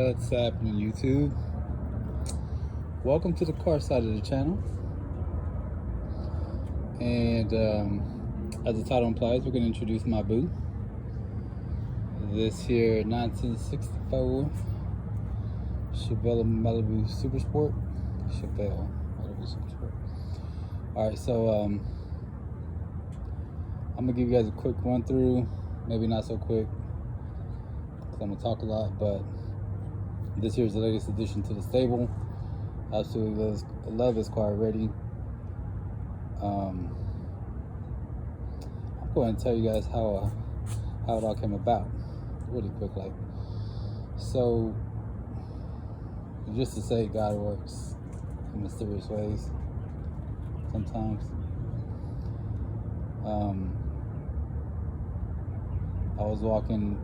What's happening, YouTube? Welcome to the car side of the channel. And as the title implies, we're going to introduce my boo. This here 1964 Chevelle Malibu Super Sport. Chevelle Malibu Super Sport. Alright, so I'm going to give you guys a quick run through. Maybe not so quick, because I'm going to talk a lot, but this here is the latest addition to the stable. Absolutely love this car already. I'm going to tell you guys how it all came about, really quick. So just to say, God works in mysterious ways sometimes. I was walking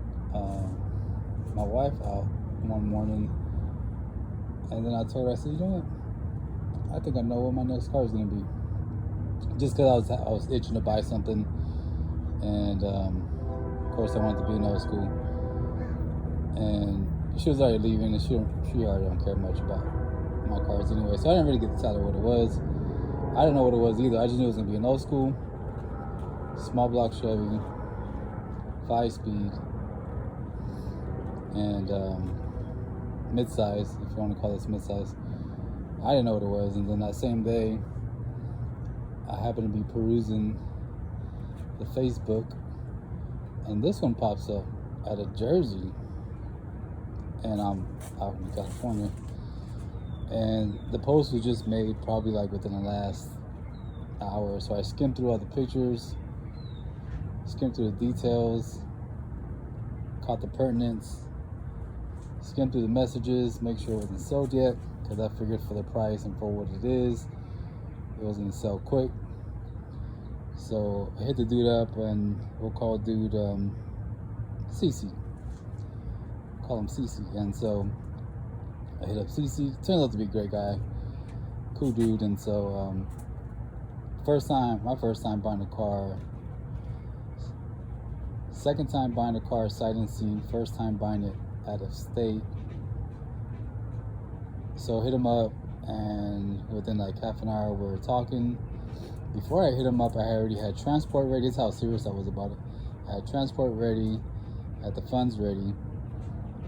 my wife out one morning, and then I told her, I said, you know what, I think I know what my next car is going to be. Just because I was itching to buy something, and of course I wanted to be in old school, and she was already leaving, and she already don't care much about my cars anyway, so I didn't really get to tell her what it was. I didn't know what it was either. I just knew it was going to be an old school small block Chevy, 5-speed, and mid-size, if you want to call this mid-size. I didn't know what it was, and then that same day I happened to be perusing the Facebook, and this one pops up out of Jersey, and I'm out in California, and the post was just made probably like within the last hour. So I skimmed through all the pictures, skimmed through the details, caught the pertinence, skimmed through the messages, make sure it wasn't sold yet, because I figured for the price and for what it is, it was going to sell quick. So I hit the dude up, and we'll call dude CC. Call him CC. And so I hit up CC. Turns out to be a great guy, cool dude. And so my first time buying a car, second time buying a car sight unseen, first time buying it out of state. So hit him up, and within like half an hour we were talking. Before I hit him up, I already had transport ready. That's how serious I was about it. I had transport ready, I had the funds ready.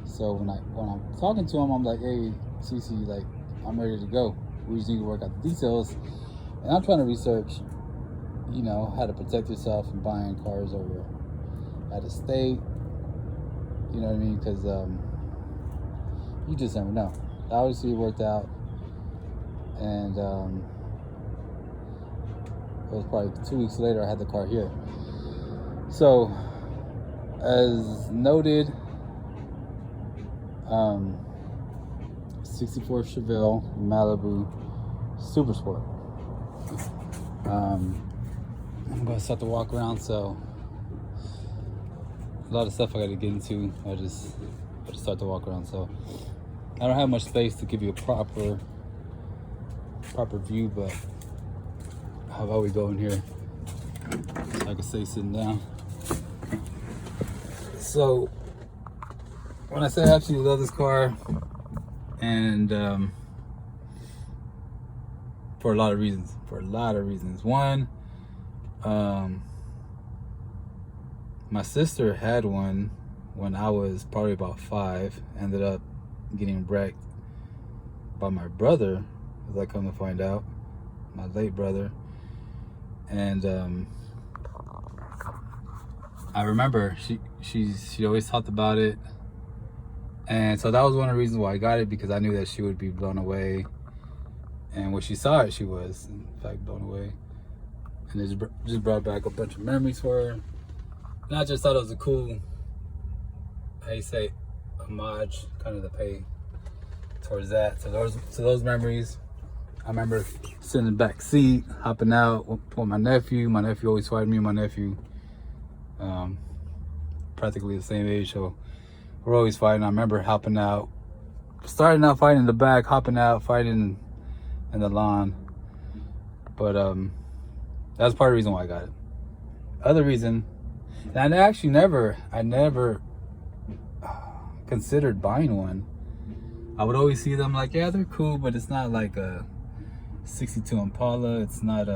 So when I'm talking to him, I'm like, hey CC, like, I'm ready to go. We just need to work out the details. And I'm trying to research, you know, how to protect yourself from buying cars over out of state. You know what I mean? Because you just never know. Obviously it worked out, and it was probably 2 weeks later I had the car here. So as noted, 64 Chevelle Malibu Super Sport. I'm gonna start to walk around, so a lot of stuff I got to get into. I just start to walk around, so I don't have much space to give you a proper view, but how about we go in here so I can stay sitting down. So when I say I absolutely love this car, and for a lot of reasons. One, my sister had one when I was probably about 5, ended up getting wrecked by my brother, as I come to find out, my late brother. And I remember she always talked about it, and so that was one of the reasons why I got it, because I knew that she would be blown away, and when she saw it, she was in fact blown away, and it just brought back a bunch of memories for her. And I just thought it was a cool, how you say, homage, kind of to pay towards that. So those memories. I remember sitting in the back seat, hopping out with my nephew. My nephew always fighting me. My nephew, practically the same age, so we're always fighting. I remember hopping out, starting out fighting in the back, hopping out, fighting in the lawn. But that's part of the reason why I got it. Other reason, and I never considered buying one I would always see them like, yeah, they're cool, but it's not like a 62 Impala. It's not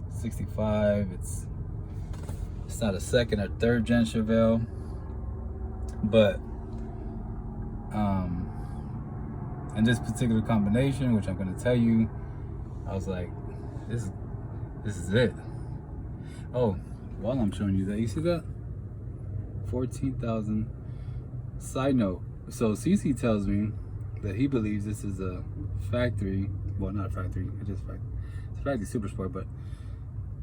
65. It's not a second or third gen Chevelle. But in this particular combination, which I'm gonna tell you, I was like, this is it. Oh, while I'm showing you that, you see that? 14,000. Side note, so CC tells me that he believes this is a factory, well, not a factory, it is factory. It's a factory super sport, but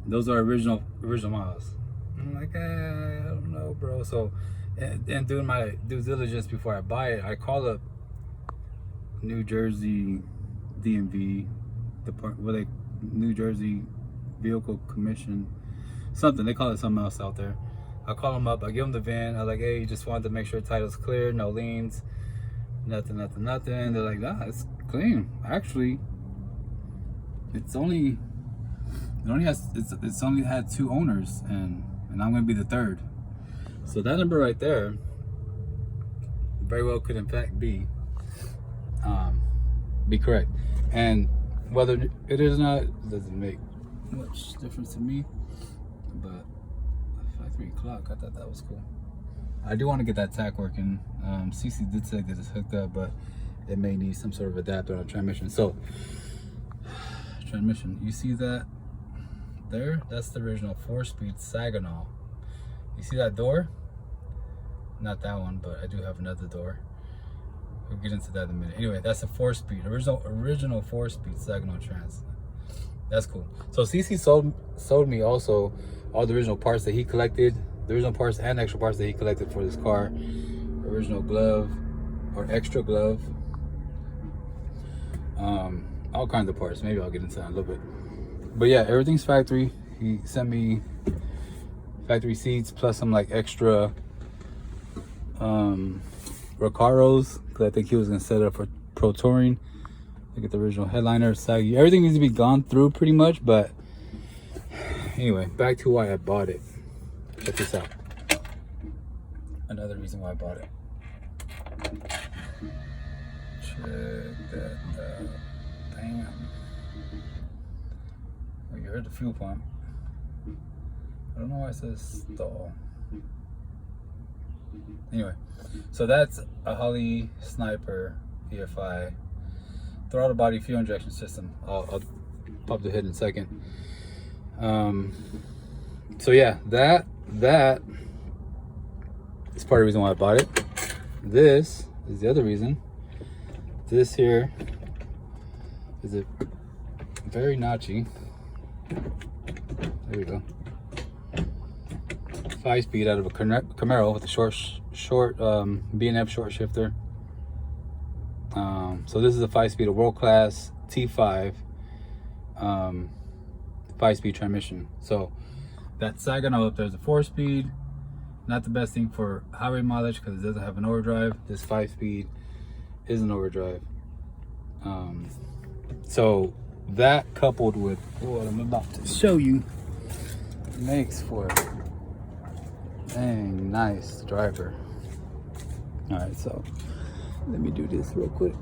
those are original miles. I'm like, I don't know, bro. So, and doing my due diligence before I buy it, I call up New Jersey DMV, New Jersey Vehicle Commission, something. They call it something else out there. I call them up, I give them the VIN. I'm like, hey, just wanted to make sure title's clear, no liens, nothing. They're like, nah, it's clean. Actually, it's only had 2 owners, and I'm gonna be the 3rd. So that number right there very well could in fact be correct. And whether it is or not, it doesn't make much difference to me. But 3 o'clock, I thought that was cool. I do want to get that tack working. CC did say that it's hooked up, but it may need some sort of adapter on a transmission. So, transmission, you see that there? That's the original 4-speed Saginaw. You see that door? Not that one, but I do have another door. We'll get into that in a minute. Anyway, that's a 4-speed, original 4-speed Saginaw trans. That's cool. So CC sold me also all the original parts that he collected, the original parts and extra parts that he collected for this car. Original glove or extra glove. All kinds of parts. Maybe I'll get into that in a little bit. But yeah, everything's factory. He sent me factory seats plus some like extra Recaros, because I think he was gonna set it up for pro touring. Look at the original headliner, saggy. Everything needs to be gone through pretty much, but anyway, back to why I bought it. Check this out. Another reason why I bought it. Check that out. Damn. Oh, you heard the fuel pump. I don't know why it says stall. Anyway, so that's a Holley Sniper EFI throttle body fuel injection system. I'll pop the hood in a second. So yeah, that is part of the reason why I bought it. This is the other reason. This here is a very notchy. There we go. 5-speed out of a Camaro with a short B&F short shifter. So this is a 5-speed, a world-class T5 5-speed transmission. So that Saginaw up there is a 4-speed. Not the best thing for highway mileage because it doesn't have an overdrive. This 5-speed is an overdrive. So that coupled with what I'm about to show you makes for a dang nice driver. All right, so let me do this real quick.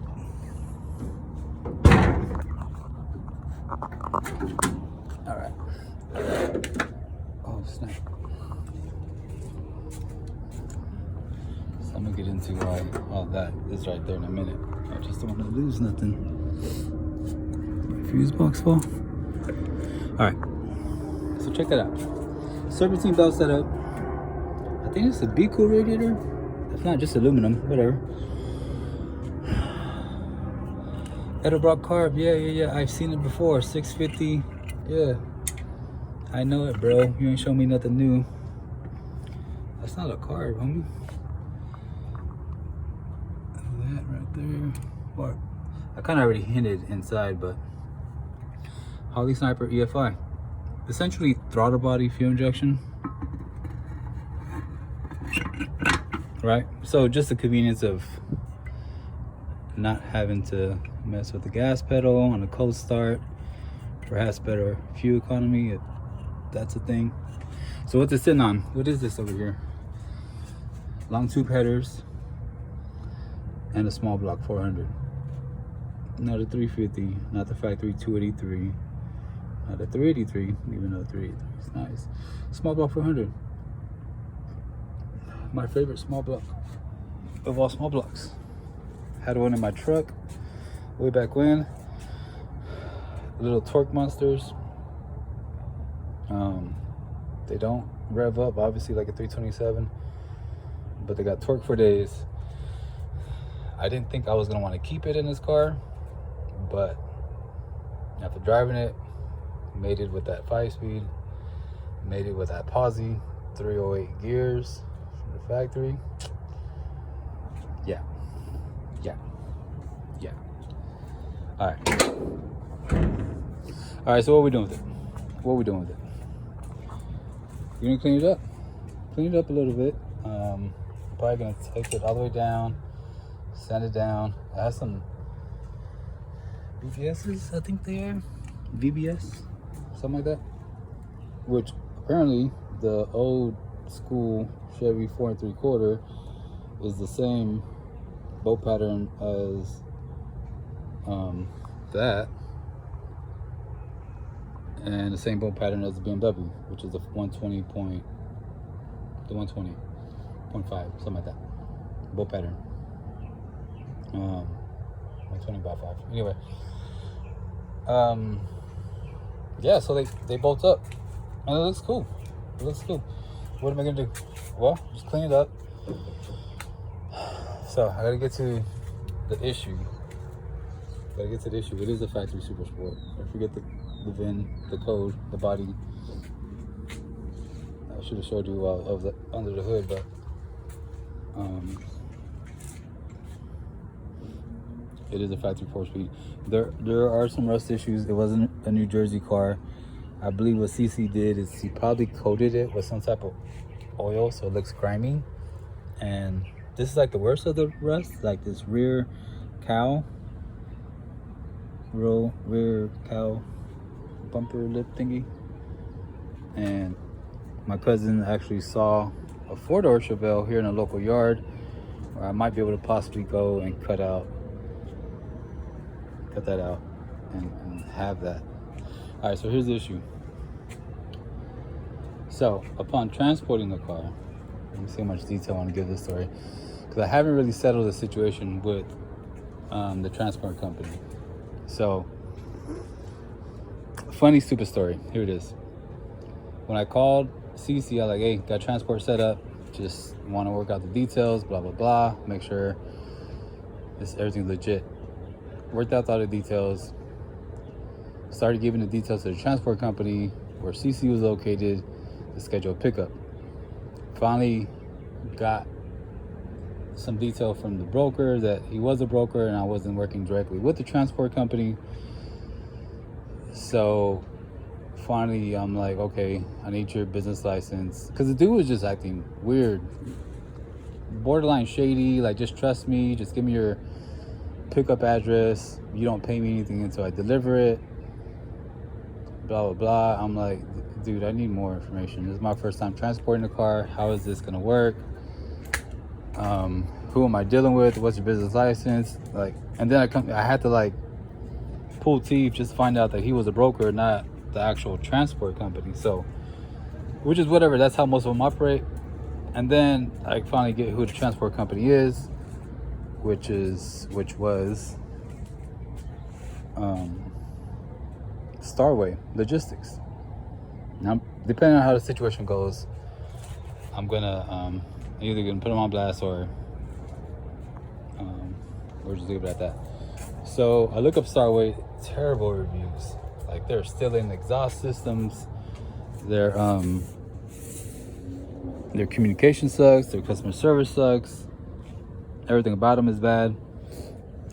All right. Oh snap. So I'm gonna get into why all that is right there in a minute. I just don't want to lose nothing. Fuse box fall. All right. So check that out. Serpentine belt setup. I think it's a Be Cool radiator. If not, just aluminum. Whatever. Edelbrock carb. Yeah. I've seen it before. 650. Yeah. I know it, bro. You ain't show me nothing new. That's not a carb, homie. That right there. Or I kind of already hinted inside, but Holley Sniper EFI. Essentially throttle body fuel injection. Right? So just the convenience of not having to mess with the gas pedal on a cold start. Perhaps better fuel economy. That's a thing. So what's it sitting on? What is this over here? Long tube headers. and a small block 400. Not a 350, not the factory 283, not a 383, even though 383 is nice. Small block 400. My favorite small block of all small blocks. Had one in my truck way back when. Little torque monsters. They don't rev up obviously like a 327, but they got torque for days. I didn't think I was gonna want to keep it in this car, but after driving it, made it with that 5-speed, made it with that posi 308 gears from the factory. Yeah. All right, so what are we doing with it? You're gonna clean it up a little bit. Probably gonna take it all the way down, sand it down. It has some BBSs, I think they are. VBS, something like that. Which apparently the old school Chevy 4 3/4 is the same bolt pattern as that, and the same bolt pattern as the BMW, which is the 120.5, something like that. Bolt pattern. 120/5. Anyway, yeah. So they bolt up, and it looks cool. What am I gonna do? Well, just clean it up. So I gotta get to the issue. It is a factory Super Sport. I forget the VIN, the code, the body. I should have showed you of the under the hood, but it is a factory 4-speed. There are some rust issues. It wasn't a New Jersey car. I believe what CC did is he probably coated it with some type of oil so it looks grimy. And this is like the worst of the rust, like this rear cow bumper lip thingy. And my cousin actually saw a 4-door Chevelle here in a local yard where I might be able to possibly go and cut that out and have that. All right, so here's the issue. So upon transporting the car, let me see how much detail I want to give this story, because I haven't really settled the situation with the transport company. So, funny stupid story. Here it is. When I called CC, I was like, hey, got transport set up, just want to work out the details, blah blah blah, make sure everything's legit. Worked out all the details, started giving the details to the transport company where CC was located to schedule a pickup. Finally got some detail from the broker that he was a broker and I wasn't working directly with the transport company. So finally I'm like, okay, I need your business license, because the dude was just acting weird, borderline shady, like, just trust me, just give me your pickup address, you don't pay me anything until I deliver it, blah blah blah. I'm like, dude, I need more information. This is my first time transporting the car. How is this gonna work? Who am I dealing with? What's your business license? Like, and then I had to like pull teeth just to find out that he was a broker, not the actual transport company. So, which is whatever, that's how most of them operate. And then I finally get who the transport company is, which was Starway Logistics. Now, depending on how the situation goes, I'm gonna either gonna put them on blast or just leave it at that. So I look up Starway, terrible reviews. Like, they're stealing exhaust systems. Their communication sucks. Their customer service sucks. Everything about them is bad.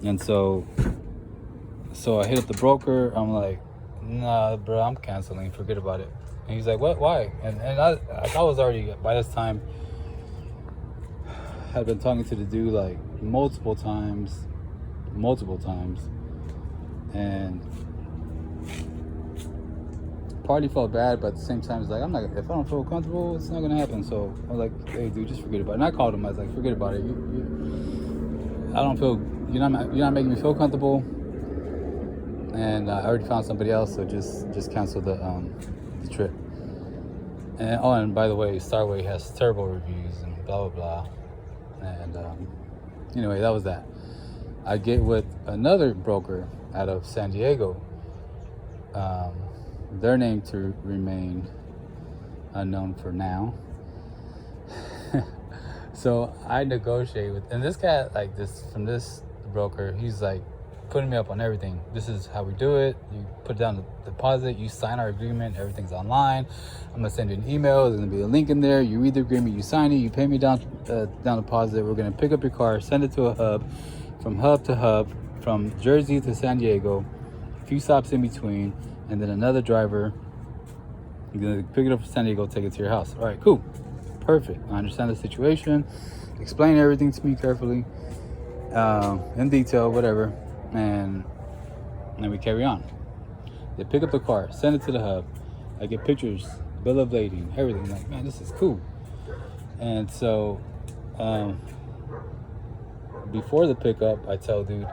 And so I hit up the broker. I'm like, nah, bro, I'm canceling. Forget about it. And he's like, what? Why? And I was already, by this time, had been talking to the dude like multiple times, and partly felt bad, but at the same time, it's like, I'm not, if I don't feel comfortable, it's not gonna happen. So I was like, hey, dude, just forget about it. And I called him. I was like, forget about it. I don't feel, you're not making me feel comfortable, and I already found somebody else, so just cancel the trip. And oh, and by the way, Starway has terrible reviews and blah blah blah. And anyway, that was that. I get with another broker out of San Diego. Their name to remain unknown for now. So I negotiate with, and this guy, like this from this broker, he's like putting me up on everything. This is how we do it. You put down the deposit, you sign our agreement, everything's online. I'm gonna send you an email. There's gonna be a link in there. You read the agreement, you sign it, you pay me down deposit. We're gonna pick up your car, send it to a hub, from hub to hub, from Jersey to San Diego, a few stops in between, and then another driver. You're gonna pick it up from San Diego, take it to your house. All right, cool, perfect. I understand the situation. Explain everything to me carefully, in detail, whatever, and then we carry on. They pick up the car, send it to the hub. I get pictures, bill of lading, everything. I'm like, man, this is cool. And so, before the pickup, I tell dude,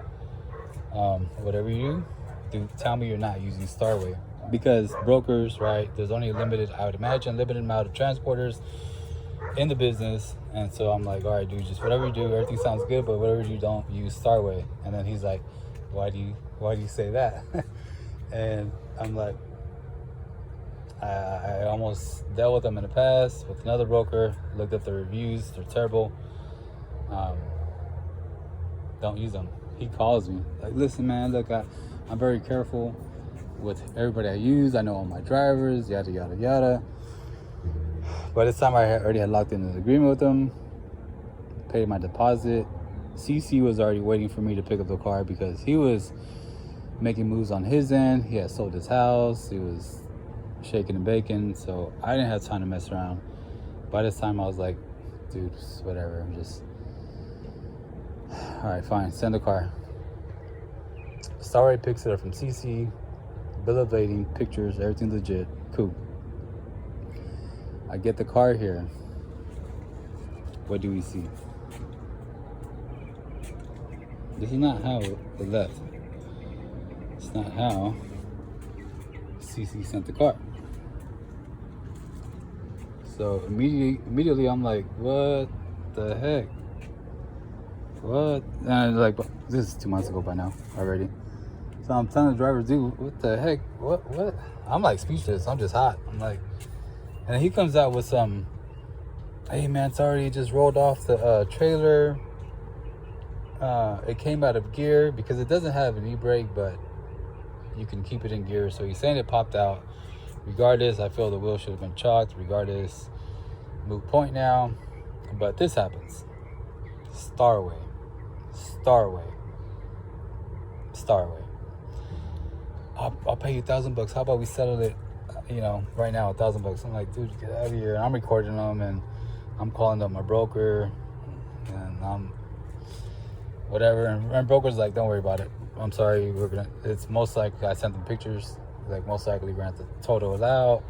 whatever you do, tell me you're not using Starway. Because brokers, right, there's only I would imagine, limited amount of transporters in the business. And so I'm like, all right, dude, just whatever you do, everything sounds good, but whatever you don't, use Starway. And then he's like, why do you say that? And I'm like, I almost dealt with them in the past with another broker, looked at the reviews, they're terrible. Don't use them. He calls me like, listen, man, look, I'm very careful with everybody I use. I know all my drivers, yada yada yada. By this time, I already had locked in an agreement with them, paid my deposit. CC was already waiting for me to pick up the car because he was making moves on his end. He had sold his house. He was shaking and baking, so I didn't have time to mess around. By this time, I was like, dude, whatever, just all right, fine, send the car. Starway picks it up from CC, bill of lading, pictures, everything legit, cool. I get the car here. What do we see? This is not how it left. It's not how CC sent the car. So immediately I'm like, what the heck? What? And like, this is 2 months ago by now already. So I'm telling the driver, dude, what the heck? What? I'm like speechless. I'm just hot. I'm like, and he comes out with some, hey man, sorry, it just rolled off the trailer. It came out of gear because it doesn't have an e-brake, but you can keep it in gear. So he's saying it popped out. Regardless, I feel the wheel should have been chalked. Regardless, moot point now. But this happens. Starway. I'll pay you $1,000. How about we settle it, right now, $1,000? I'm like, dude, get out of here. I'm recording them and I'm calling up my broker and I'm whatever. And broker's like, don't worry about it. I'm sorry. It's most likely, I sent them pictures. Like, most likely we're going to have to total it out.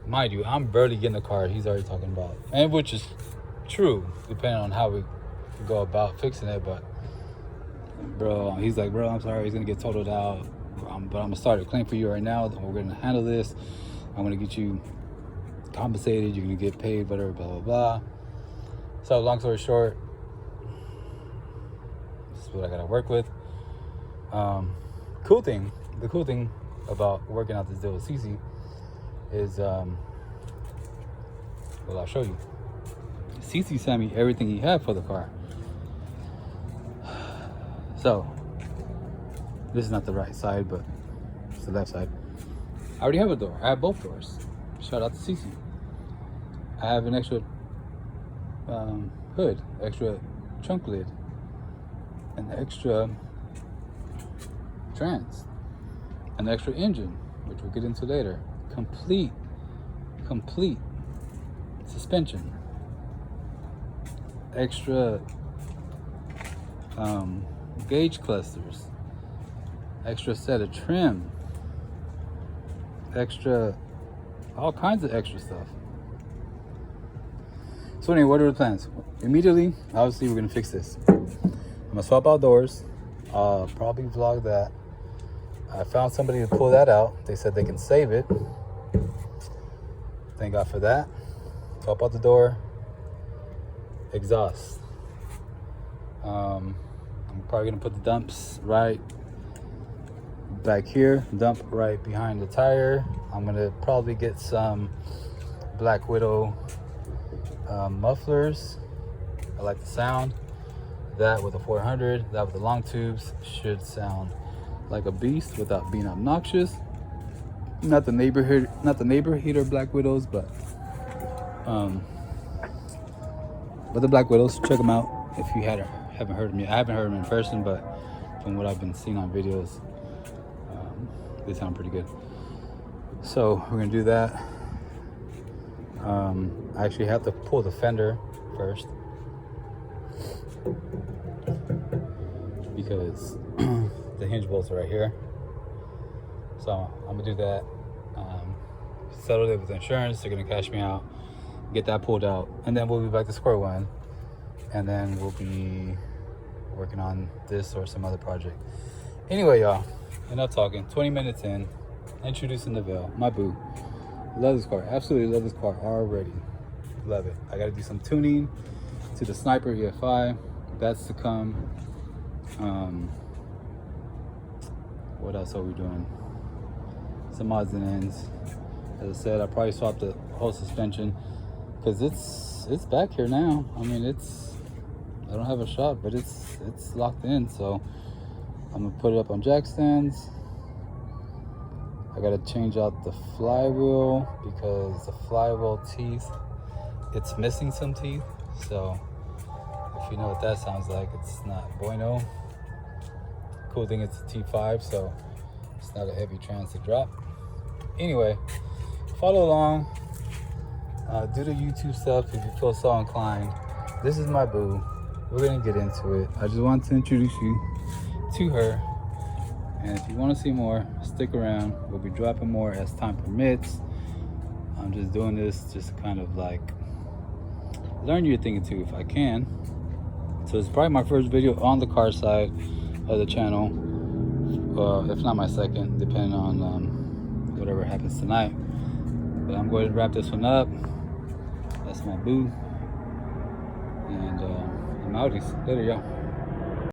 Mind you, I'm barely getting the car. He's already talking about, and which is true, depending on how we go about fixing it. But bro, he's like, bro, I'm sorry, he's gonna get totaled out, but I'm gonna start a claim for you right now. We're gonna handle this. I'm gonna get you compensated. You're gonna get paid, whatever, blah blah blah. So long story short, this is what I gotta work with. The cool thing about working out this deal with CC is, well, I'll show you. CC sent me everything he had for the car. So, this is not the right side, but it's the left side. I already have a door. I have both doors. Shout out to CC. I have an extra hood, extra trunk lid, an extra trans, an extra engine, which we'll get into later. Complete suspension, extra gauge clusters, extra set of trim, extra, all kinds of extra stuff. So anyway, what are the plans? Immediately, obviously, we're gonna fix this. I'm gonna swap out doors. I'll probably vlog that. I found somebody to pull that out. They said they can save it. Thank God for that. Swap out the door. Exhaust. I'm probably gonna put the dumps right back here. Dump right behind the tire. I'm gonna probably get some Black Widow mufflers. I like the sound. That with a 400, that with the long tubes should sound like a beast without being obnoxious. Not the neighbor hater Black Widows, but the Black Widows, check them out if you haven't heard of me. I haven't heard them in person, but from what I've been seeing on videos, they sound pretty good. So we're gonna do that. I actually have to pull the fender first because the hinge bolts are right here. So I'm gonna do that. Settle it with insurance. They're gonna cash me out, get that pulled out, and then we'll be back to square one. And then we'll be working on this or some other project. Anyway, y'all, enough talking. 20 minutes in, introducing the Chevelle, my boo. Love this car, absolutely love this car already. Love it. I gotta do some tuning to the Sniper EFI. That's to come. What else are we doing? Some odds and ends. As I said, I probably swapped the whole suspension because it's back here now. I mean, I don't have a shot, but it's locked in. So I'm gonna put it up on jack stands. I gotta change out the flywheel because the flywheel teeth, it's missing some teeth. So if you know what that sounds like, it's not bueno. Cool thing, it's a T5, so it's not a heavy transit drop. Anyway, follow along. Do the YouTube stuff if you feel so inclined. This is my boo. We're gonna get into it. I just want to introduce you to her. And if you want to see more, stick around. We'll be dropping more as time permits. I'm just doing this just to kind of like learn your thing too if I can. So it's probably my first video on the car side of the channel, if not my second, depending on whatever happens tonight. But I'm going to wrap this one up. That's my boo. And I'm outies. Later, y'all.